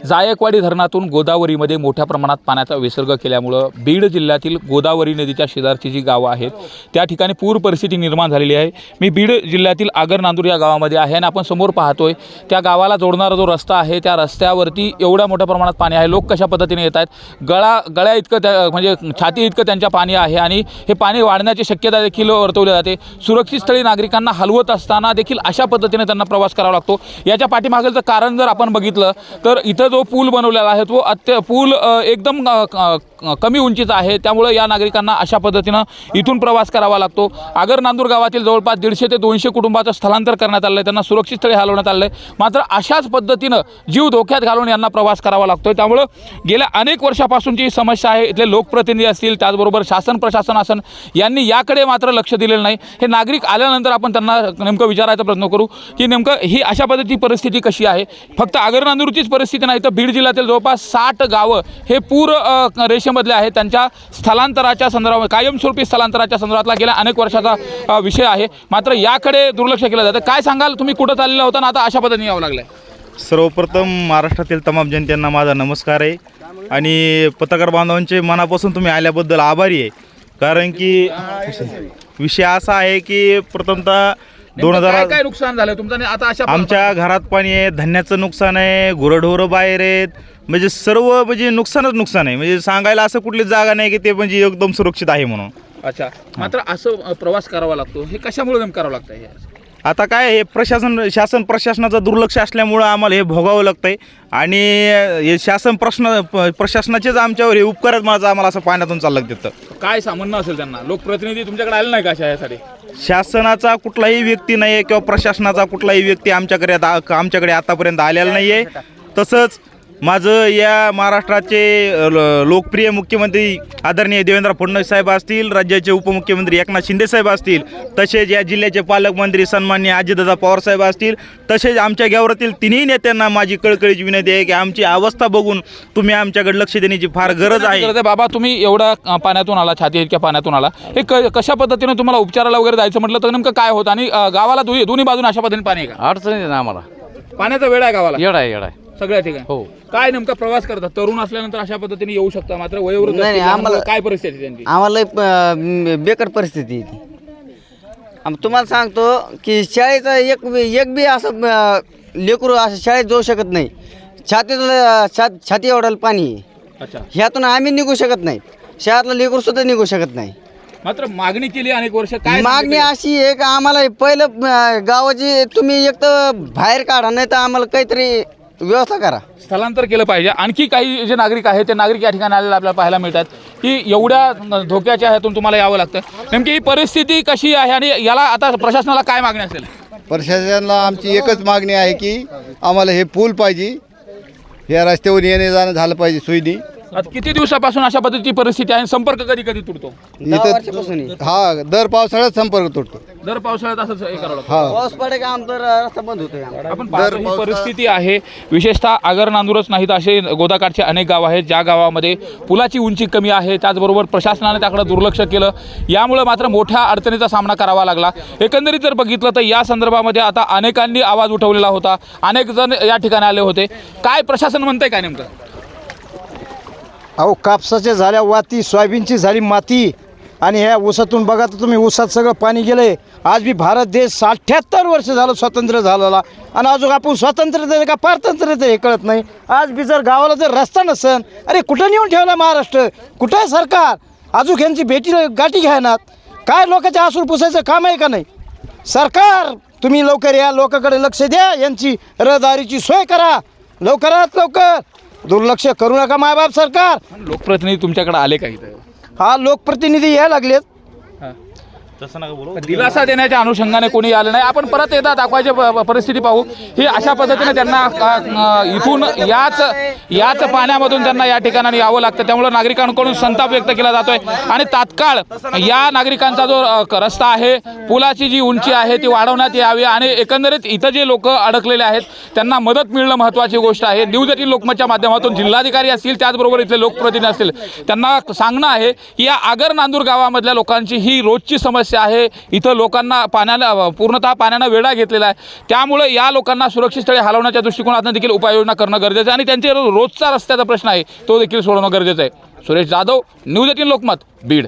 जायकवाडी धरणातून गोदावरीमध्ये मोठ्या प्रमाणात पाण्याचा विसर्ग केल्यामुळं बीड जिल्ह्यातील गोदावरी नदीच्या शेजारची जी गावं आहेत त्या ठिकाणी पूर परिस्थिती निर्माण झालेली आहे। मी बीड जिल्ह्यातील आगर नांदूर या गावामध्ये आहे आणि आपण समोर पाहतोय त्या गावाला जोडणारा जो रस्ता आहे त्या रस्त्यावरती एवढ्या मोठ्या प्रमाणात पाणी आहे। लोक कशा पद्धतीने येत आहेत, गळ्या इतकं म्हणजे छाती इतकं त्यांच्या पाणी आहे आणि हे पाणी वाढण्याची शक्यता देखील वर्तवली जाते। सुरक्षित स्थळी नागरिकांना हलवत असताना देखील अशा पद्धतीने त्यांना प्रवास करावा लागतो। याच्या पाठीमागचं कारण जर आपण बघितलं तर इथं जो पूल बनवलेला आहे तो पूल एकदम कमी उंचीचा आहे, त्यामुळे या नागरिकांना अशा पद्धतीनं इथून प्रवास करावा लागतो। आगर नांदूर गावातील जवळपास 150 ते 200 कुटुंबाचं स्थलांतर करण्यात आलं आहे, त्यांना सुरक्षित स्थळी हलवण्यात आलं आहे। मात्र अशाच पद्धतीनं जीव धोक्यात घालून यांना प्रवास करावा लागतोय। त्यामुळे गेल्या अनेक वर्षापासूनची समस्या आहे। इथले लोकप्रतिनिधी असतील, त्याचबरोबर शासन प्रशासन असन यांनी याकडे मात्र लक्ष दिलेलं नाही। हे नागरिक आल्यानंतर आपण त्यांना नेमकं विचारायचा प्रयत्न करू की नेमकं ही अशा पद्धतीची परिस्थिती कशी आहे। फक्त आगर नांदूरचीच परिस्थिती नाही तर बीड जिल्ह्यातील जवळपास 60 गावं हे पूर रेषेमधले आहेत। त्यांच्या स्थलांतराच्या संदर्भात कायमस्वरूपी स्थलांतराच्या संदर्भातला गेल्या अनेक वर्षाचा विषय आहे, मात्र याकडे दुर्लक्ष केलं जातं। काय सांगाल, तुम्ही कुठं चाललेला होता ना आता अशा पद्धतीने यावं लागलं? सर्वप्रथम महाराष्ट्रातील तमाम जनतेंना माझा नमस्कार आहे आणि पत्रकार बांधवांचे मनापासून तुम्ही आल्याबद्दल आभारी आहे। कारण की विषय असा आहे की प्रथमतः 2000 काय नुकसान झालं तुमचं आता अशा आमच्या घरात पाणी आहे, धान्याचं नुकसान आहे, गुरंढोरं बाहेर आहेत, म्हणजे सर्व म्हणजे नुकसानच नुकसान आहे। म्हणजे सांगायला असं कुठलीच जागा नाही की ते म्हणजे एकदम सुरक्षित आहे म्हणून। अच्छा, मात्र असं प्रवास करावा लागतो, हे कशामुळे नेमकं करावं लागतं? हे आता काय हे शासन प्रशासनाचं दुर्लक्ष असल्यामुळं आम्हाला हे भोगावं लागतं आहे आणि हे प्रशासनाचेच आमच्यावर हे उपकार आहेत। माझं आम्हाला असं पाण्यातून चाललं तिथं काय म्हणणं असेल त्यांना? लोकप्रतिनिधी तुमच्याकडे आले नाही का अशा यासाठी? शासनाचा कुठलाही व्यक्ती नाही आहे किंवा प्रशासनाचा कुठलाही व्यक्ती आमच्याकडे आतापर्यंत आलेला नाही आहे। तसंच माझं या महाराष्ट्राचे लोकप्रिय मुख्यमंत्री आदरणीय देवेंद्र फडणवीस साहेब असतील, राज्याचे उपमुख्यमंत्री एकनाथ शिंदे साहेब असतील, तसेच या जिल्ह्याचे पालकमंत्री सन्माननीय अजितदादा पवार साहेब असतील, तसेच आमच्या गावातील तिन्ही नेत्यांना माझी कळकळीची विनंती आहे की आमची अवस्था बघून तुम्ही आमच्याकडे लक्ष देण्याची फार गरज आहे। बाबा, तुम्ही एवढा पाण्यातून आला, छाती इतक्या पाण्यातून आला, हे कशा पद्धतीने तुम्हाला उपचाराला वगैरे जायचं म्हटलं तर नेमकं काय होतं आणि गावाला दोन्ही बाजून अशा पद्धतीने पाणी आहे का? अडचण आहे ना आम्हाला, पाण्याचा वेळ आहे गावाला? येड आहे सगळ्या ठिकाणी। हो, काय नेमका प्रवास करतात? तरुण असल्यानंतर अशा पद्धतीने येऊ शकता, मात्र वयोवृद्ध नाही, असतील, आम्हाला काय परिस्थिती त्यांची? आम्हाला बेकार परिस्थिती आहे ती। तुम्हाला सांगतो की शाळेचा एक बी असं लेकरू असं शाळेत जाऊ शकत नाही, छाती एवढं पाणी आहे। अच्छा, ह्यातून आम्ही निघू शकत नाही, शाळेतलं लेकरू सुद्धा निघू शकत नाही। मात्र मागणी केली अनेक वर्ष, काय मागणी अशी आहे की आम्हाला पहिलं गावाची तुम्ही एक तर बाहेर काढा, नाही तर आम्हाला काहीतरी व्यवस्था करा, स्थलांतर केलं पाहिजे। आणखी काही जे नागरिक आहेत ते नागरिक या ठिकाणी आलेले आपल्याला पाहायला मिळतात की एवढ्या धोक्याच्या ह्यातून तुम्हाला यावं लागतं। नेमकी ही परिस्थिती कशी आहे आणि याला आता प्रशासनाला काय मागणी असेल? प्रशासनाला आमची एकच मागणी आहे की आम्हाला हे पूल पाहिजे, या रस्त्यावर येणे जाणं झालं पाहिजे सोयीनी। आता किती दिवसापासून अशा पद्धतीची परिस्थिती आहे? संपर्क कधी कधी तुटतो? हा, दर पावसाळ्यात संपर्क तुटतो, दर पावसाळ्यात असंच हे करावं लागतं। हा पाऊस पडे का आमचा रस्ता बंद होतोय। आपण पाहतो ही परिस्थिती आहे। विशेषतः आगर नांदूरच नाही तर असे गोदाकाठचे अनेक गाव आहेत ज्या गावामध्ये पुलाची उंची कमी आहे, त्याचबरोबर प्रशासनाने त्याकडे दुर्लक्ष केलं, यामुळे मात्र मोठ्या अडचणीचा सामना करावा लागला। एकंदरीत जर बघितलं तर या संदर्भामध्ये आता अनेकांनी आवाज उठवलेला होता, अनेक जण या ठिकाणी आले होते। काय प्रशासन म्हणतंय काय नेमकं? अहो, कापसाच्या झाल्या वाती, सोयाबीनची झाली माती आणि ह्या ऊसातून बघा तर तुम्ही, ऊसात सगळं पाणी गेलंय। आज बी भारत देश 78 वर्ष झालं स्वतंत्र झालेला आणि अजून आपण स्वतंत्र आहे का पारतंत्र्य हे कळत नाही। आज बी जर गावाला जर रस्ता नसन, अरे कुठं नेऊन ठेवला महाराष्ट्र? कुठं आहे सरकार? अजून यांची गाठी घ्यायनात काय? लोकांच्या आसूर पुसायचं काम आहे का नाही? सरकार तुम्ही लवकर या, लोकांकडे लक्ष द्या, यांची रहदारीची सोय करा लवकरात लवकर, दुर्लक्ष करू नका मायबाप सरकार। लोकप्रतिनिधी तुमच्याकडे आले का इथं? हा, लोकप्रतिनिधी यायला लागलेत, तसं नका बोलू। दिलासा देण्याच्या अनुषंगाने कोणी आलं नाही। आपण परत एकदा दाखवायची परिस्थिती पाहू। ही अशा पद्धतीने त्यांना इथून याच पाण्यामधून त्यांना या ठिकाणी यावं लागतं, त्यामुळे नागरिकांकडून संताप व्यक्त केला जातोय आणि तात्काळ या नागरिकांचा जो रस्ता आहे, पुलाची जी उंची आहे ती वाढवण्यात यावी आणि एकंदरीत इथं जे लोक अडकलेले आहेत त्यांना मदत मिळणं महत्त्वाची गोष्ट आहे। न्यूज 18 लोकमतच्या माध्यमातून जिल्हाधिकारी असतील, त्याचबरोबर इथले लोकप्रतिनिधी असतील, त्यांना सांगणं आहे की या आगर नांदूर गावामधल्या लोकांची ही रोजची समस्या समस्या आहे. इथं लोकांना पूर्णतः पाण्यानं वेढा घेतलेला आहे. त्यामुळे या लोकांना सुरक्षित स्थळी हलवण्याच्या दृष्टिकोनातून देखील उपाययोजना करणं गरजेचं आहे आणि त्यांचे रोजचा रस्त्याचा प्रश्न आहे तो देखील सोडवणं गरजेचं आहे. सुरेश जाधव, न्यूज 18 लोकमत, बीड.